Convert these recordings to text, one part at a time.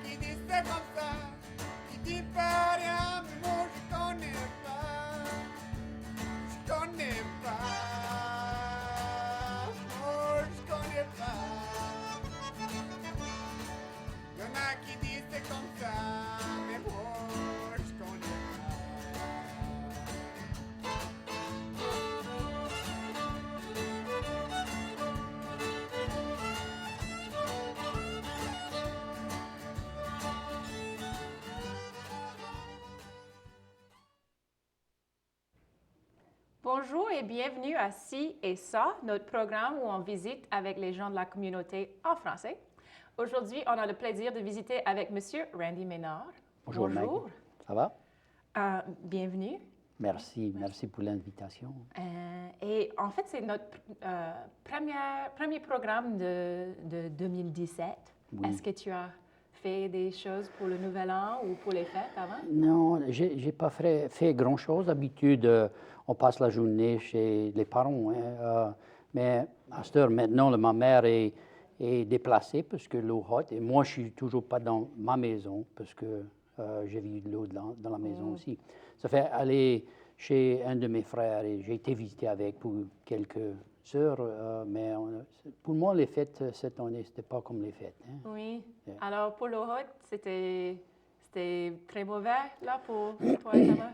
qui dit c'est comme ça, qui dit pas rien, mais moi je connais pas. Je connais pas. Moi je connais pas. Y'en a qui disent c'est comme ça, mais moi je connais pas. Bonjour et bienvenue à Ci et Ça, notre programme où on visite avec les gens de la communauté en français. Aujourd'hui, on a le plaisir de visiter avec Monsieur Randy Ménard. Bonjour, Meg. Ça va? Bienvenue. Merci pour l'invitation. Et en fait, c'est notre premier programme de 2017. Oui. Est-ce que tu as fait des choses pour le Nouvel An ou pour les fêtes avant? Non, j'ai pas fait grand-chose. D'habitude, on passe la journée chez les parents. Hein. Mais à cette heure, maintenant, ma mère est déplacée parce que l'eau haute. Et moi, je suis toujours pas dans ma maison parce que j'ai vu de l'eau dans la maison aussi. Ça fait aller chez un de mes frères et j'ai été visiter avec pour quelques heures. Mais pour moi, les fêtes cette année, c'était pas comme les fêtes. Hein. Oui. Yeah. Alors, pour l'eau haute, c'était très mauvais, là, pour toi et ta mère?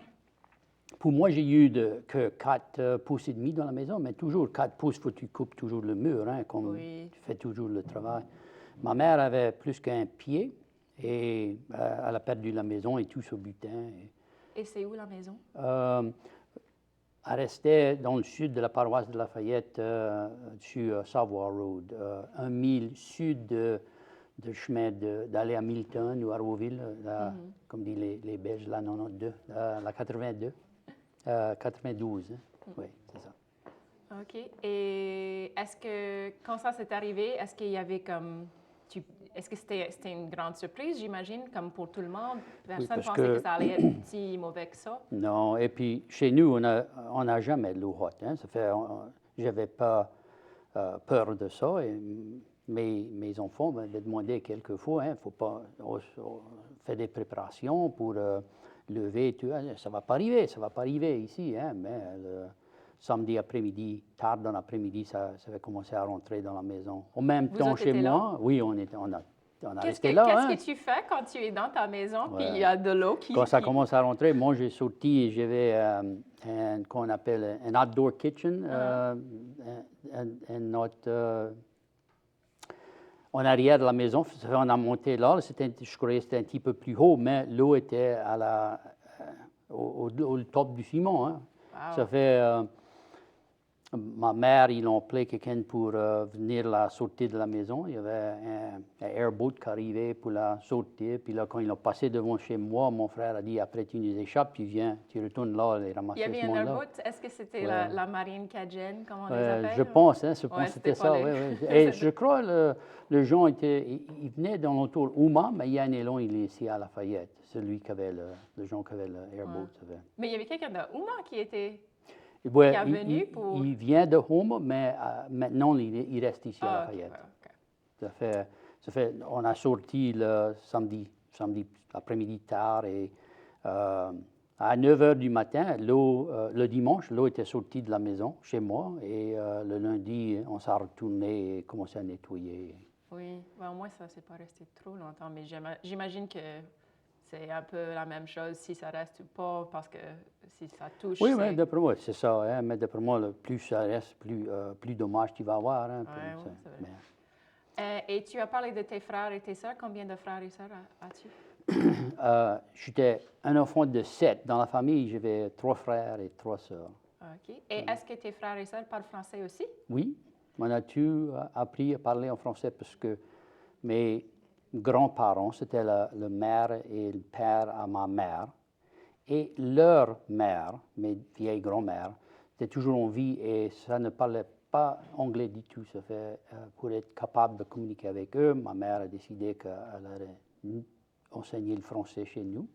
Pour moi, j'ai eu que 4 pouces et demi dans la maison, mais toujours 4 pouces, faut que tu coupes toujours le mur, hein, comme Oui. tu fais toujours le travail. Ma mère avait plus qu'un pied et elle a perdu la maison et tout ce butin. Et c'est où la maison? Elle restait dans le sud de la paroisse de Lafayette, sur Savoy Road, 1 mille sud de chemin d'aller à Milton ou à Rouville, là, comme disent les Belges, la 92, la 82. 92, hein? Oui, c'est ça. OK. Et est-ce que, quand ça s'est arrivé, est-ce qu'il y avait comme... Est-ce que c'était une grande surprise, j'imagine, comme pour tout le monde? Personne ne pensait que ça allait être si mauvais que ça? Non, et puis chez nous, on n'a jamais de l'eau haute. Hein? Ça fait, j'avais pas peur de ça. Et mes enfants m'avaient demandé quelquefois, hein, faut pas, on fait des préparations pour lever, tout, hein, ça va pas arriver ici, hein, mais le samedi après-midi, tard dans l'après-midi, ça va commencer à rentrer dans la maison. En même temps, chez moi, oui, on a resté là. Qu'est-ce hein. que tu fais quand tu es dans ta maison puis Ouais. il y a de l'eau qui... Quand ça commence à rentrer, moi, j'ai sorti, j'avais qu'on appelle un outdoor kitchen, en arrière de la maison. On a monté là, je croyais que c'était un petit peu plus haut, mais l'eau était au top du ciment. Hein. Wow. Ça fait... ma mère, ils ont appelé quelqu'un pour venir la sortir de la maison. Il y avait un airboat qui arrivait pour la sortir. Puis là, quand ils ont passé devant chez moi, mon frère a dit, après tu nous échappes, tu viens, tu retournes là et ramasser Il y avait ce un monde-là. airboat. Est-ce que c'était Ouais. la marine cajun, comme on les appelle? Je pense, hein, que c'était ça. les- Oui. Et je crois que le gens il venait dans l'entour Ouma, mais Yann Elon, il est ici à Lafayette. Celui qui avait le gens qui avait le airboat. Ouais. Mais il y avait quelqu'un de Ouma qui était... Ouais, Qui est venu pour... il vient de Houma, mais maintenant, il reste ici à Lafayette. OK. Ça fait, on a sorti le samedi après-midi tard et à 9 h du matin, le dimanche, l'eau était sortie de la maison chez moi et le lundi, on s'est retourné et commencé à nettoyer. Oui, ben, au moins ça ne s'est pas resté trop longtemps, mais j'imagine que c'est un peu la même chose si ça reste ou pas, parce que si ça touche... Oui, mais d'après moi, c'est ça. Hein, mais d'après moi, plus ça reste, plus dommage tu vas avoir. Hein, Oui, c'est vrai. Mais... Et tu as parlé de tes frères et tes sœurs. Combien de frères et sœurs as-tu? J'étais un enfant de 7. Dans la famille, j'avais 3 frères et 3 sœurs. OK. Et est-ce que tes frères et sœurs parlent français aussi? Oui, on a tout appris à parler en français parce que mes grands-parents, c'était le mère et le père à ma mère. Et leur mère, mes vieilles grand-mères, étaient toujours en vie et ça ne parlait pas anglais du tout. Ça fait, pour être capable de communiquer avec eux, ma mère a décidé qu'elle allait enseigner le français chez nous.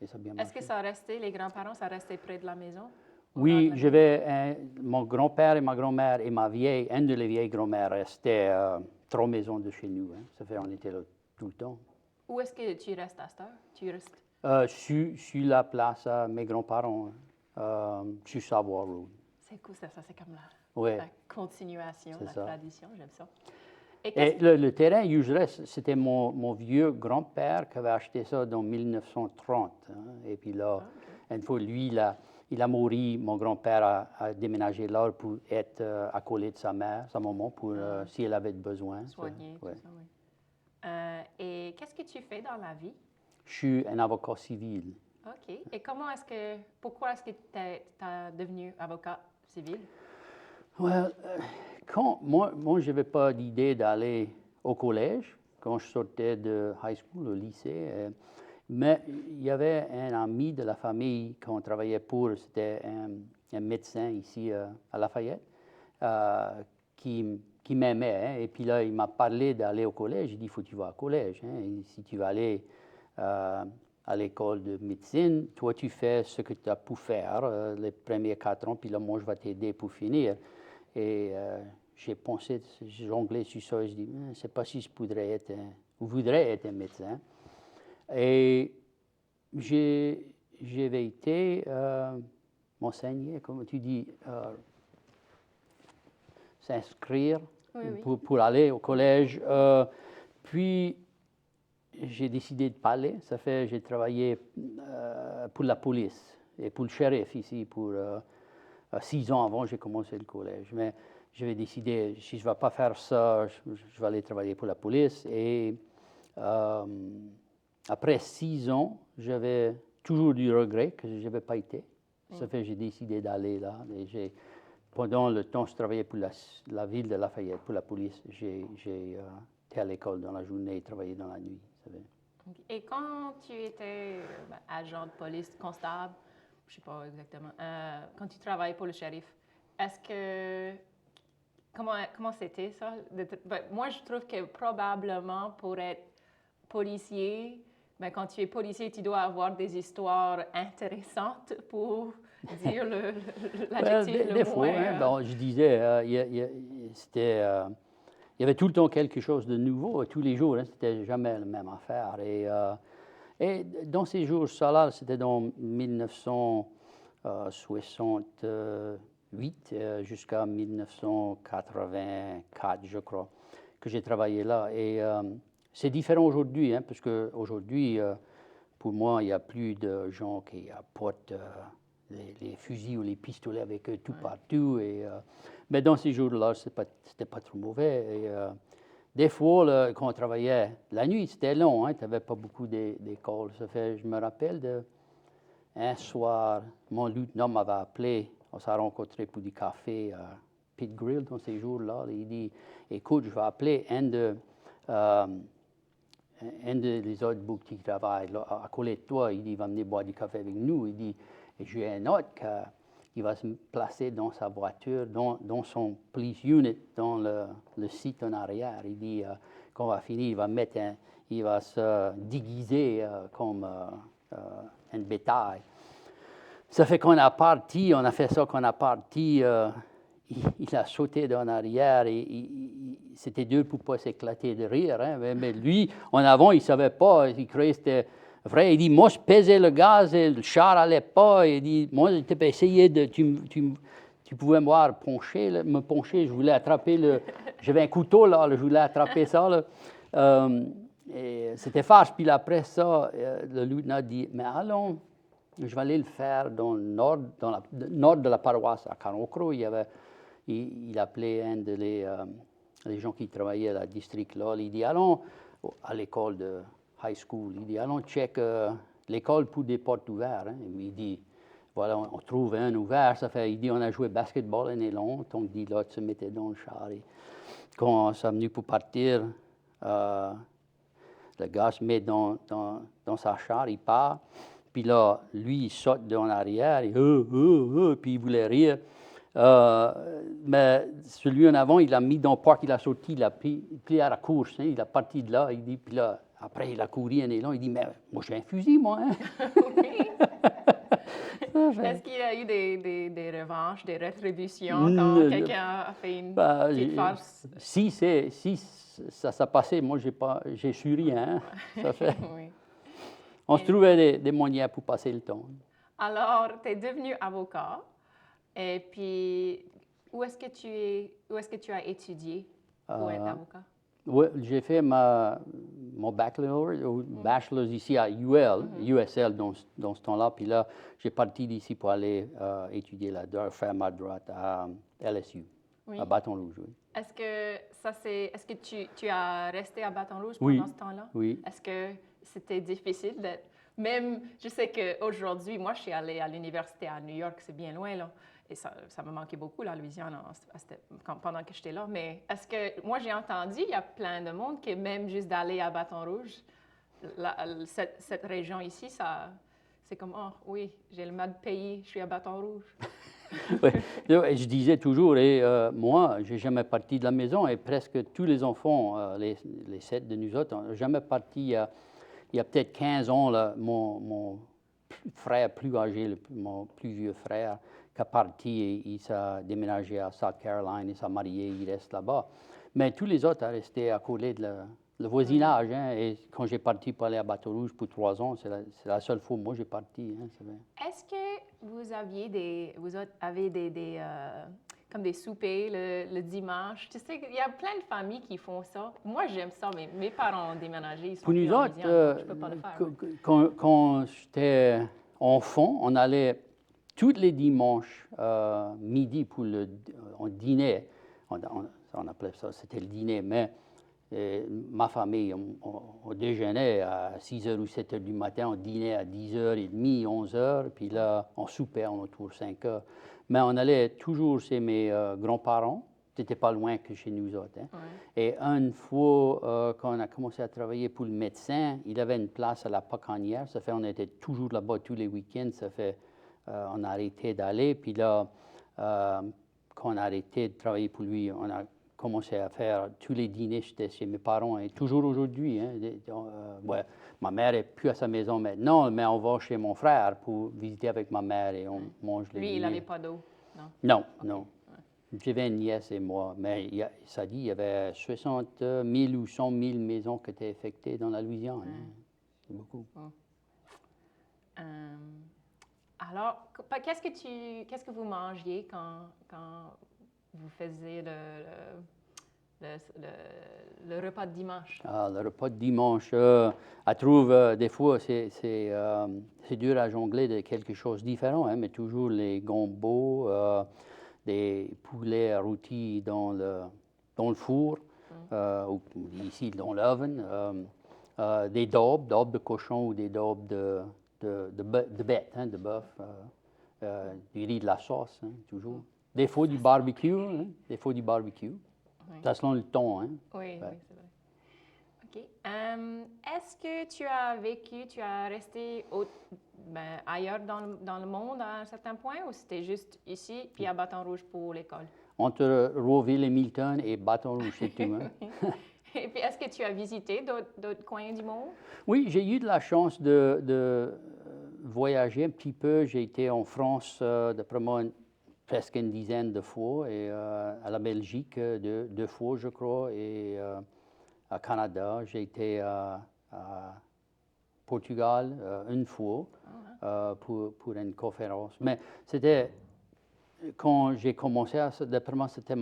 Et ça a bien marché. Est-ce que ça restait, les grands-parents, ça restait près de la maison? Oui, j'avais mon grand-père et ma grand-mère et une de les vieilles grand-mères restaient 3 maisons de chez nous. Hein. Ça fait, on était là tout le temps. Où est-ce que tu restes à cette heure? Tu restes... Sur la place à mes grands-parents, sur Savoir Road. C'est cool, ça c'est comme Ouais, la continuation, c'est la ça. tradition, j'aime ça. Et Et le terrain, où je reste, c'était mon vieux grand-père qui avait acheté ça dans 1930. Hein. Et puis là, une fois, lui, il a mouru. Mon grand-père a déménagé là pour être accolé de sa mère, sa maman, pour si elle avait besoin. soigner, Ouais. tout ça, oui. Et qu'est-ce que tu fais dans la vie? Je suis un avocat civil. OK. Et pourquoi est-ce que tu es devenu avocat civil? Well, moi je n'avais pas d'idée d'aller au collège quand je sortais de high school, au lycée. Mais il y avait un ami de la famille qu'on travaillait pour, c'était un médecin ici à Lafayette, qui m'aimait. Hein, et puis là, il m'a parlé d'aller au collège. Il dit, il faut que tu vas au collège. Hein, et si tu vas aller à l'école de médecine, toi, tu fais ce que tu as pu faire les premiers 4 ans, puis là, moi, je vais t'aider pour finir. Et j'ai pensé, j'ai jonglé sur ça, et je dis, je ne sais pas si je voudrais être un médecin. Et j'avais été m'enseigner, comme tu dis, s'inscrire pour aller au collège. Puis, j'ai décidé de parler. J'ai travaillé pour la police et pour le shérif ici pour 6 ans avant j'ai commencé le collège. Mais j'avais décidé, si je ne vais pas faire ça, je vais aller travailler pour la police. Et après 6 ans, j'avais toujours du regret que je n'avais pas été. Ça fait que j'ai décidé d'aller là. Et pendant le temps, je travaillais pour la ville de Lafayette, pour la police. J'ai été à l'école dans la journée et travaillé dans la nuit. Et quand tu étais agent de police, constable, je ne sais pas exactement, quand tu travaillais pour le shérif, comment c'était ça? Moi, je trouve que probablement pour être policier, quand tu es policier, tu dois avoir des histoires intéressantes pour dire l'adjectif le des fois, moins... je disais, il y avait tout le temps quelque chose de nouveau, tous les jours, c'était jamais la même affaire. Et dans ces jours-là, c'était dans 1968 jusqu'à 1984, je crois, que j'ai travaillé là. Et c'est différent aujourd'hui, parce qu'aujourd'hui, pour moi, il n'y a plus de gens qui apportent les fusils ou les pistolets avec eux tout partout. Mais dans ces jours-là, ce n'était pas trop mauvais. Et, des fois, quand on travaillait la nuit, c'était long, tu n'avais pas beaucoup d'écoles. Je me rappelle un soir, mon lieutenant m'avait appelé, on s'est rencontrés pour du café à Pit Grill dans ces jours-là. Il dit, écoute, je vais appeler un des autres boucs qui travaillent là, à côté de toi. Il dit, il va venir boire du café avec nous. Il dit, et j'ai un autre qui va se placer dans sa voiture, dans son police unit, dans le site en arrière. Il dit, quand on va finir, il va se déguiser comme un bétail. Ça fait qu'on a fait ça qu'on a parti, il a sauté dans l'arrière et c'était dur pour ne pas s'éclater de rire. Hein, mais lui, en avant, il ne savait pas, il croyait que c'était vrai. Il dit, moi, je pesais le gaz et le char n'allait pas. Il dit, moi, je t'ai essayé tu pouvais me voir me pencher, je voulais attraper j'avais un couteau là, je voulais attraper ça. Là. Et c'était fâche. Puis après ça, le lieutenant dit, mais allons, je vais aller le faire dans le nord de la paroisse, à Caron-Croix. Il appelait un des gens qui travaillaient à la district là. Il dit, allons à l'école de high school. Il dit, allons check l'école pour des portes ouvertes. Hein. Il dit, voilà, on trouve un ouvert. Il dit, on a joué basketball un long. Donc, dit, l'autre se mettait dans le char. Et quand on s'est venu pour partir, le gars se met dans sa char, il part. Puis là, lui, il saute en arrière, puis il voulait rire. Mais celui en avant, il a mis dans le parc, il a sorti, il a pris à la course. Hein, il a parti de là, il dit, puis là, après, il a couru un élan, il dit, mais moi, j'ai un fusil, moi. Hein? Est-ce qu'il y a eu des revanches, des rétributions quand quelqu'un a fait une petite farce? Si ça s'est passé. Moi, j'ai su rien. Hein. Ça fait. Oui. On se trouvait des moyens pour passer le temps. Alors, tu es devenu avocat. Et puis, où est-ce que tu as étudié pour être avocat? Oui, j'ai fait mon bachelor ici à USL dans ce temps-là. Puis là, j'ai parti d'ici pour aller étudier faire ma droite à LSU, Oui. à Bâton Rouge. Oui. Est-ce que tu as resté à Bâton Rouge Oui. pendant ce temps-là? Oui. Est-ce que c'était difficile d'être... Même, je sais qu'aujourd'hui, moi, je suis allée à l'université à New York, c'est bien loin, là. Et ça me manquait beaucoup, la Louisiane, pendant que j'étais là. Mais est-ce que... Moi, j'ai entendu, il y a plein de monde que même juste d'aller à Bâton Rouge, cette région ici, c'est comme, oh oui, j'ai le mal pays, je suis à Bâton Rouge. Oui. Je disais toujours, moi, je n'ai jamais parti de la maison et presque tous les enfants, les 7 de nous autres, n'ont jamais parti. Il y a peut-être 15 ans, là, mon frère plus âgé, mon plus vieux frère, qui est parti et il s'est déménagé à South Carolina, il s'est marié, il reste là-bas. Mais tous les autres ont resté à côté de le voisinage. Hein, et quand j'ai parti pour aller à Bâton Rouge pour 3 ans, c'est la seule fois où moi j'ai parti. Hein, est-ce que vous avez comme des soupers le dimanche? Tu sais, il y a plein de familles qui font ça. Moi, j'aime ça, mais mes parents ont déménagé, ils sont pour plus nous en autres, Louisiane, donc je peux pas le faire. quand j'étais enfant, on allait tous les dimanches midi pour on dînait. On appelait ça, c'était le dîner, mais ma famille, on déjeunait à 6 h ou 7 h du matin, on dînait à 10 h 30, 11 h, puis là, on soupait autour de 5 h. Mais on allait toujours chez mes grands-parents, c'était pas loin que chez nous autres. Hein. Ouais. Et une fois, quand on a commencé à travailler pour le médecin, il avait une place à la Pacanière, ça fait on était toujours là-bas tous les week-ends, ça fait on a arrêté d'aller, puis là, quand on a arrêté de travailler pour lui, on a commencé à faire tous les dîners chez mes parents, et toujours aujourd'hui. Hein, ouais, ma mère n'est plus à sa maison maintenant, mais on va chez mon frère pour visiter avec ma mère et on mange les dîners. Lui, il n'avait pas d'eau, non? Non, okay. non. Ouais. J'avais une nièce et moi, mais ça dit il y avait 60 000 ou 100 000 maisons qui étaient affectées dans la Louisiane. Hein. C'est beaucoup. Alors, qu'est-ce que vous mangiez quand vous faisiez le repas de dimanche? Ah, le repas de dimanche, je trouve des fois c'est dur à jongler de quelque chose de différent, hein, mais toujours les gambos, des poulets rôtis dans le four, ou ici dans l'oven, des daubes de cochon ou des daubes de bête, hein, de bœuf, du riz de la sauce, hein, toujours. Des fois du barbecue, hein, des fois du barbecue. Oui. Ça selon le ton, hein. Oui, ouais. Oui, c'est vrai. OK. Est-ce que tu as resté ailleurs dans le monde à un certain point ou c'était juste ici puis à Bâton Rouge pour l'école? Entre Rowville et Milton et Bâton Rouge, c'est tout. Hein. Et puis, est-ce que tu as visité d'autres coins du monde? Oui, j'ai eu de la chance de voyager un petit peu. J'ai été en France, d'après moi, presque une dizaine de fois, et à la Belgique 2 fois, je crois, et à Canada. J'ai été à Portugal une fois pour une conférence. Mais c'était, quand j'ai commencé, d'après moi, c'était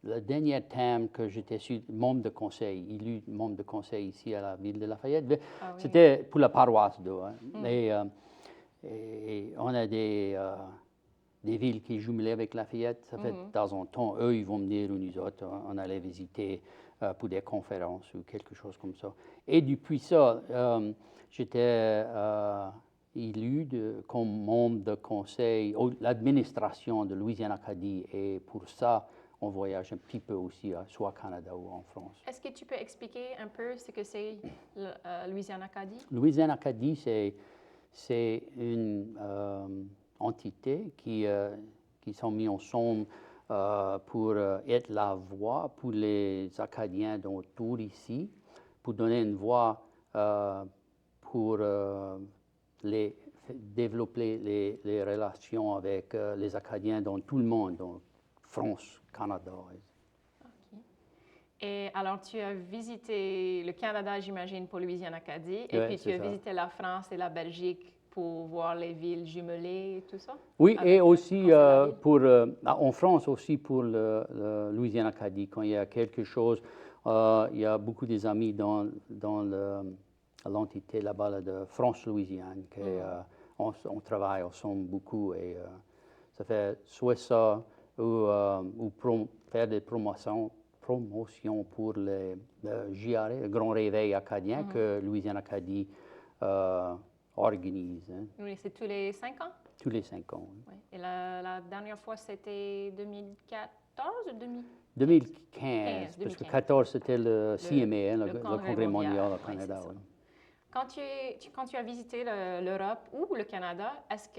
le dernier thème que j'étais membre de conseil, élu membre de conseil ici à la ville de Lafayette. Ah, oui. C'était pour la paroisse d'eau. Hein. Et on a des villes qui jumelaient avec Lafayette. Ça fait de temps en temps, eux, ils vont venir ou nous autres, on allait visiter pour des conférences ou quelque chose comme ça. Et depuis ça, j'étais élu comme membre de conseil, l'administration de Louisiane-Acadie. Et pour ça, on voyage un petit peu aussi, soit au Canada ou en France. Est-ce que tu peux expliquer un peu ce que c'est Louisiane-Acadie? Louisiane-Acadie, c'est une entité qui sont mis ensemble pour être la voix pour les Acadiens autour ici, pour donner une voix pour développer les relations avec les Acadiens dans tout le monde, dans France, Canada. OK. Et alors, tu as visité le Canada, j'imagine, pour Louisiane-Acadie, et Ouais, puis tu c'est as ça. visité la France et la Belgique pour voir les villes jumelées et tout ça? Oui, Avec et le aussi Conseil de la ville? en France aussi pour le Louisiane-Acadie, quand il y a quelque chose, il y a beaucoup des amis dans l'entité là-bas là, de France-Louisiane, on travaille ensemble beaucoup et ça fait soit ça ou faire des promotions pour le JRE, le Grand Réveil acadien que Louisiane-Acadie organise, hein, Oui, c'est tous les 5 ans? tous les 5 ans. Oui. Oui. Et la dernière fois, c'était 2014 ou 2015, parce que 2015. 14 c'était le CMA, hein, le Congrès mondial au Oui, Canada. c'est ça. Oui. Quand tu as visité l'Europe ou le Canada, est-ce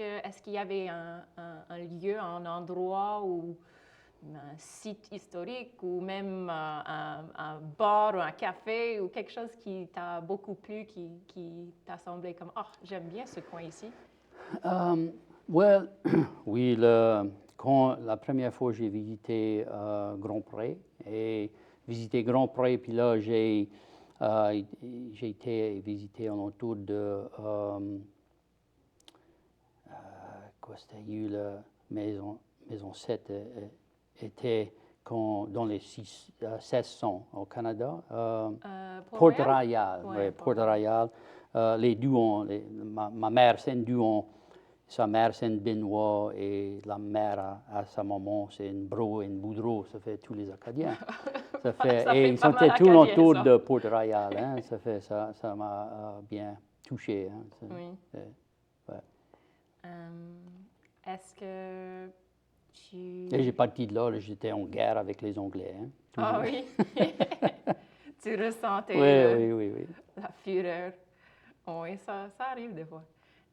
qu'il y avait un lieu, un endroit ou un site historique ou même un bar ou un café ou quelque chose qui t'a beaucoup plu, qui t'a semblé comme « Oh, j'aime bien ce coin ici ». Well, oui, quand la première fois j'ai visité Grand Pré et visité Grand Pré, puis là j'ai été visité en autour de quoi c'était, il y a eu la maison 7 était dans les 1600 au Canada. Port-Royal, Ouais, oui, Port-Royal. Les Duons, ma mère c'est une Duon, sa mère c'est une Benoît et la mère à sa maman c'est une Bro et une Boudreau, ça fait tous les Acadiens. Ça fait Et ils pas sont mal tout acadien, autour ça. de Port-Royal, hein, ça m'a bien touché. Hein, Oui. ouais. Est-ce que tu... Et j'ai parti de là, j'étais en guerre avec les Anglais. Hein, Ah toujours. oui, tu ressentais Oui. la fureur. Oui, ça arrive des fois.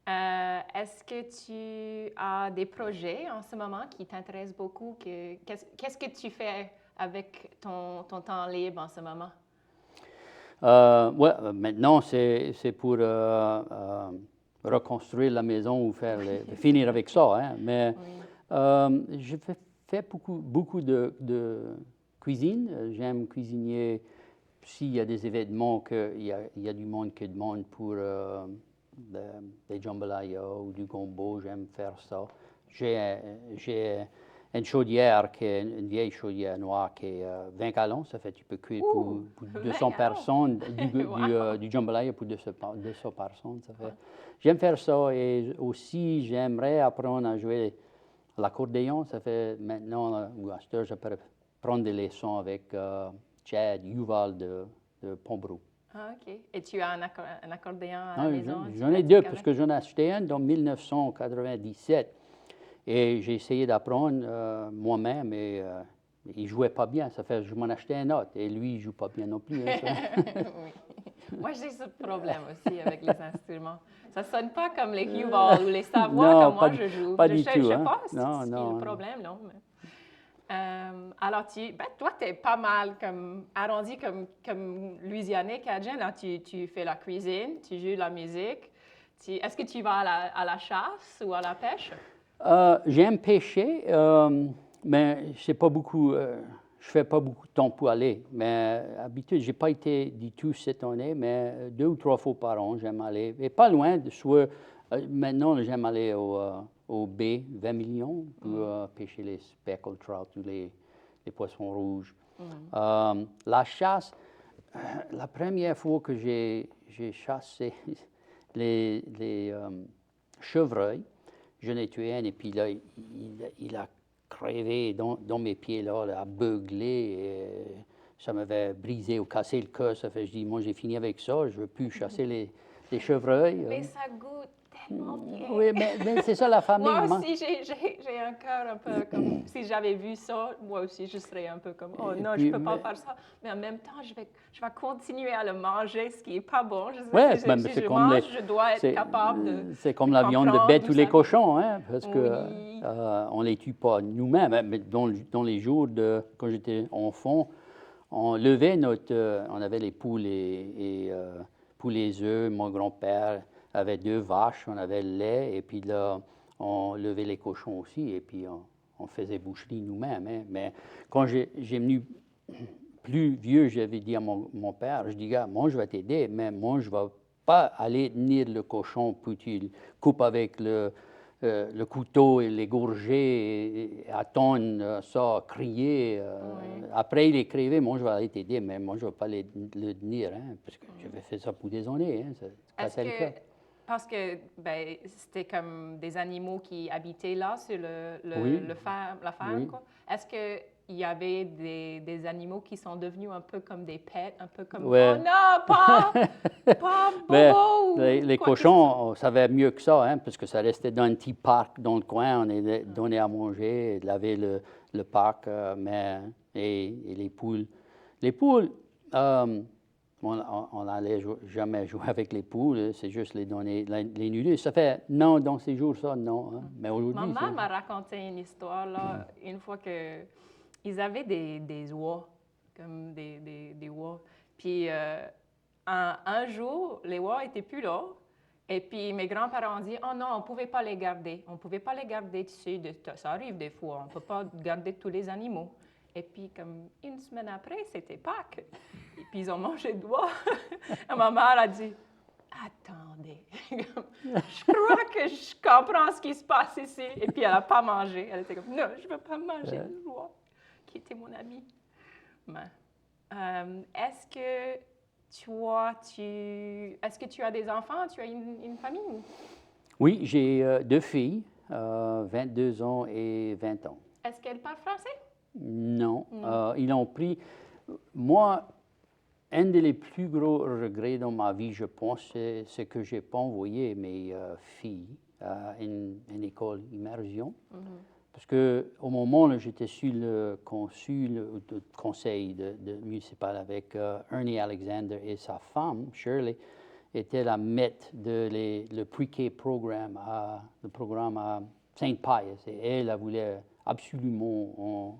Est-ce que tu as des projets en ce moment qui t'intéressent beaucoup? Qu'est-ce que tu fais avec ton temps libre en ce moment? Ouais, maintenant, c'est pour reconstruire la maison ou finir avec ça. Hein, mais je fais beaucoup de cuisine. J'aime cuisiner. S'il y a des événements, il y a du monde qui demande pour des jambalaya ou du gombo, j'aime faire ça. J'ai une chaudière, une vieille chaudière noire qui est 20 gallons, ça fait tu peux cuire pour 200 personnes, du jambalaya pour 200 personnes. J'aime faire ça et aussi j'aimerais apprendre à jouer l'accordéon. Ça fait maintenant, ou à cette heure, je peux prendre des leçons avec Chad Yuval de Pombrook. Ah, OK. Et tu as un accordéon à la maison? J'en ai deux, parce que j'en ai acheté un en 1997. Et j'ai essayé d'apprendre moi-même, et il ne jouait pas bien. Ça fait que je m'en achetais un autre. Et lui, il ne joue pas bien non plus. Hein, Oui. Moi, j'ai ce problème aussi avec les instruments. Ça ne sonne pas comme les Huval ou les Savoie Non, comme moi je joue. pas Je du sais, tout. je sais Hein? pas ce qui est Non. le problème, non. Mais... alors, toi, tu es pas mal arrondi comme Louisianais, Cajun. Là, tu fais la cuisine, tu joues la musique. Est-ce que tu vas à la chasse ou à la pêche? J'aime pêcher, mais je fais pas beaucoup de temps pour aller. Mais habitude, j'ai pas été du tout cette année, mais 2 ou 3 fois par an, j'aime aller. Et pas loin, maintenant, j'aime aller au baie 20 millions pour pêcher les speckled trout ou les poissons rouges. La chasse, la première fois que j'ai chassé les chevreuils, j'en ai tué un et puis là, il a crevé dans mes pieds, là, il a beuglé. Et ça m'avait brisé ou cassé le cœur. Ça fait, je dis, moi, j'ai fini avec ça, je ne veux plus chasser les chevreuils. Mais ça goûte tellement bien. Oui, mais c'est ça la famille. Moi aussi, j'ai un cœur un peu comme... Si j'avais vu ça, moi aussi, je serais un peu comme, oh non, je ne peux pas faire ça. Mais en même temps, je vais continuer à le manger, ce qui n'est pas bon. Je dois être capable de... C'est comme la viande de bête ou les cochons, hein, parce qu'on ne les tue pas nous-mêmes. Mais dans les jours quand j'étais enfant, on levait on avait les poules et pour les œufs. Mon grand-père avait 2 vaches, on avait le lait, et puis là, on levait les cochons aussi, et puis on faisait boucherie nous-mêmes. Hein. Mais quand j'ai venu plus vieux, j'avais dit à mon père, je dis, gars, moi, je vais t'aider, mais moi, je ne vais pas aller tenir le cochon, puis tu le coupes avec le couteau et l'égorger, et attendre ça, crier. Après, il est crevé, moi, je vais aller t'aider, mais moi, je ne vais pas le tenir, hein, parce que j'avais fait ça pour des années. Hein, ça cassait le cœur. Parce que ben, c'était comme des animaux qui habitaient là, sur Oui. la ferme, Oui. quoi. Est-ce qu'il y avait des animaux qui sont devenus un peu comme des pets, un peu comme Ouais. oh non, pas Mais Bobo! les cochons, on savait mieux que ça, hein, parce que ça restait dans un petit parc dans le coin, on est donné à manger, laver le parc, et les poules. Les poules, on n'allait jamais jouer avec les poules, c'est juste les donner, les nourrir. Ça fait, non, dans ces jours, ça, non. Hein. Mais aujourd'hui, Ma mère m'a raconté une histoire, là, une fois qu'ils avaient des oies, comme des oies. Puis un jour, les oies n'étaient plus là. Et puis mes grands-parents ont dit, oh non, on ne pouvait pas les garder. On ne pouvait pas les garder, tu sais, ça arrive des fois, on ne peut pas garder tous les animaux. Et puis, comme une semaine après, c'était Pâques. Et puis, ils ont mangé de oies. Et ma mère a dit, attendez, je crois que je comprends ce qui se passe ici. Et puis, elle n'a pas mangé. Elle était comme, non, je ne veux pas manger le roi, qui était mon ami. Est-ce que tu as des enfants? Tu as une famille? Oui, j'ai 2 filles, 22 ans et 20 ans. Est-ce qu'elles parlent français? Non. Ils ont pris... Moi, un des plus gros regrets dans ma vie, je pense, c'est que je n'ai pas envoyé mes filles à une école immersion. Parce qu'au moment où j'étais sur le conseil municipal avec Ernie Alexander et sa femme, Shirley, était la maître le pre-K programme le programme à Saint Pius. Et elle voulait absolument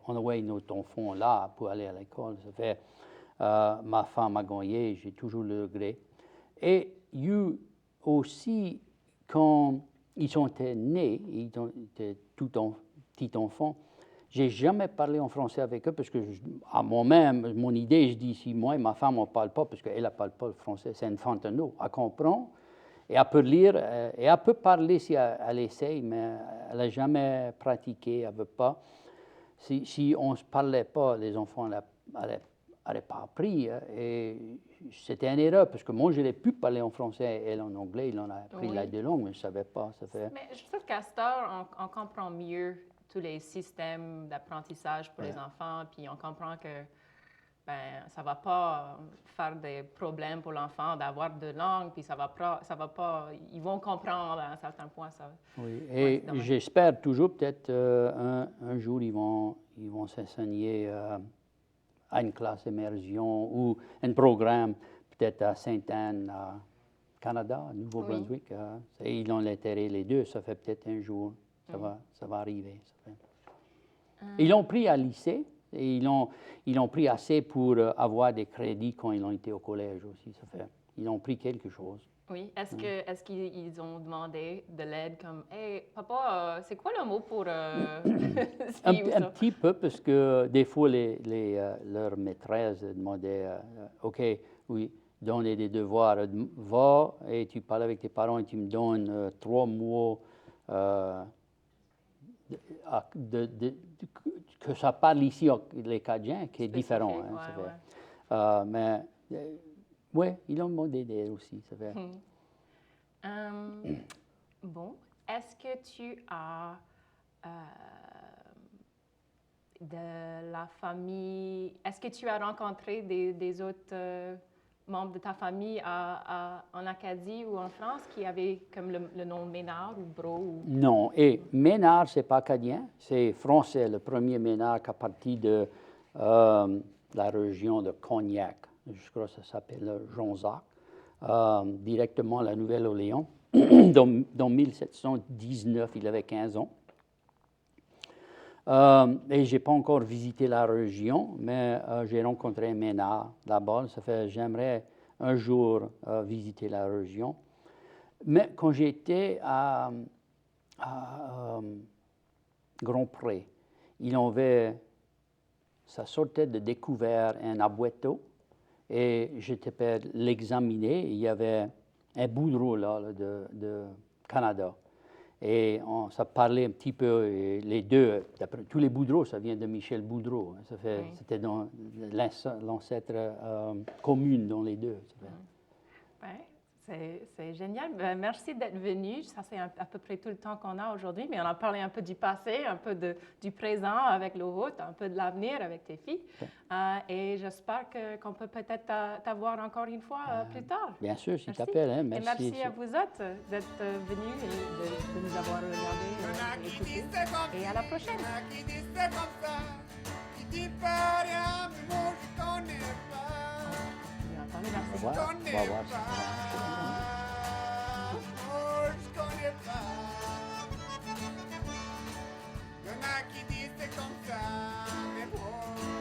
envoyer notre enfant là pour aller à l'école. Ça fait, ma femme a gagné, j'ai toujours le regret. Et il y a eu aussi, quand ils sont nés, ils étaient petits enfants, je n'ai jamais parlé en français avec eux parce que, à moi-même, mon idée, je dis, si moi et ma femme, on ne parle pas, parce qu'elle ne parle pas le français, c'est une Fontenot, elle comprend, et elle peut lire, et elle peut parler si elle essaye, mais elle n'a jamais pratiqué, elle ne veut pas. Si on ne se parlait pas, les enfants n'auraient pas appris, et c'était une erreur, parce que moi, je n'ai pu parler en français, elle en anglais, il en a appris les deux langues, mais je ne savais pas. Ça fait... Mais je trouve qu'à cette heure, on comprend mieux tous les systèmes d'apprentissage pour les enfants, puis on comprend que ça ne va pas faire des problèmes pour l'enfant d'avoir deux langues, puis ça va pas, ils vont comprendre à un certain point ça. Oui, et j'espère toujours peut-être un jour ils vont s'enseigner à une classe immersion ou un programme peut-être à Sainte-Anne, Canada, Nouveau-Brunswick. Ils ont l'intérêt les deux, ça fait peut-être un jour, ça va arriver. Ils l'ont pris à lycée, et ils l'ont pris assez pour avoir des crédits quand ils ont été au collège aussi. Ils ont pris quelque chose. Oui. Est-ce qu'ils ont demandé de l'aide comme « Hey, papa, c'est quoi le mot pour un petit peu, parce que des fois, leurs maîtresses demandaient « OK, oui, donner des devoirs. Va et tu parles avec tes parents et tu me donnes 3 mots que ça parle ici, les Cadiens, qui est différent. Hein, mais oui, ils ont demandé d'aide aussi. Ça fait. Bon, est-ce que tu as de la famille, est-ce que tu as rencontré des autres membres de ta famille en Acadie ou en France qui avaient comme le nom Ménard ou Bro? Non, et Ménard, ce n'est pas acadien, c'est français. Le premier Ménard qui a parti de la région de Cognac, je crois que ça s'appelle Jonzac, directement à la Nouvelle-Orléans. Dans 1719, il avait 15 ans. Et je n'ai pas encore visité la région, mais j'ai rencontré un Ménard là-bas. Ça fait, j'aimerais un jour visiter la région. Mais quand j'étais à Grand Pré, il y avait ça sortait de découvert un abueto et j'étais pour l'examiner. Il y avait un boudreau là de Canada. Et on s'est parlé un petit peu, et les deux, tous les Boudreaux, ça vient de Michel Boudreau. Hein, c'était dans l'ancêtre commune dans les deux. C'est génial. Merci d'être venu. Ça, c'est à peu près tout le temps qu'on a aujourd'hui, mais on a parlé un peu du passé, un peu du présent avec l'Ohut, un peu de l'avenir avec tes filles. Et j'espère qu'on peut peut-être t'avoir encore une fois plus tard. Bien sûr, si tu appelles. Hein, merci. Et merci à vous autres d'être venus et de nous avoir regardés et écoutés. Et à la prochaine. Au revoir. Au revoir. Qui disait comme ça, mais bon.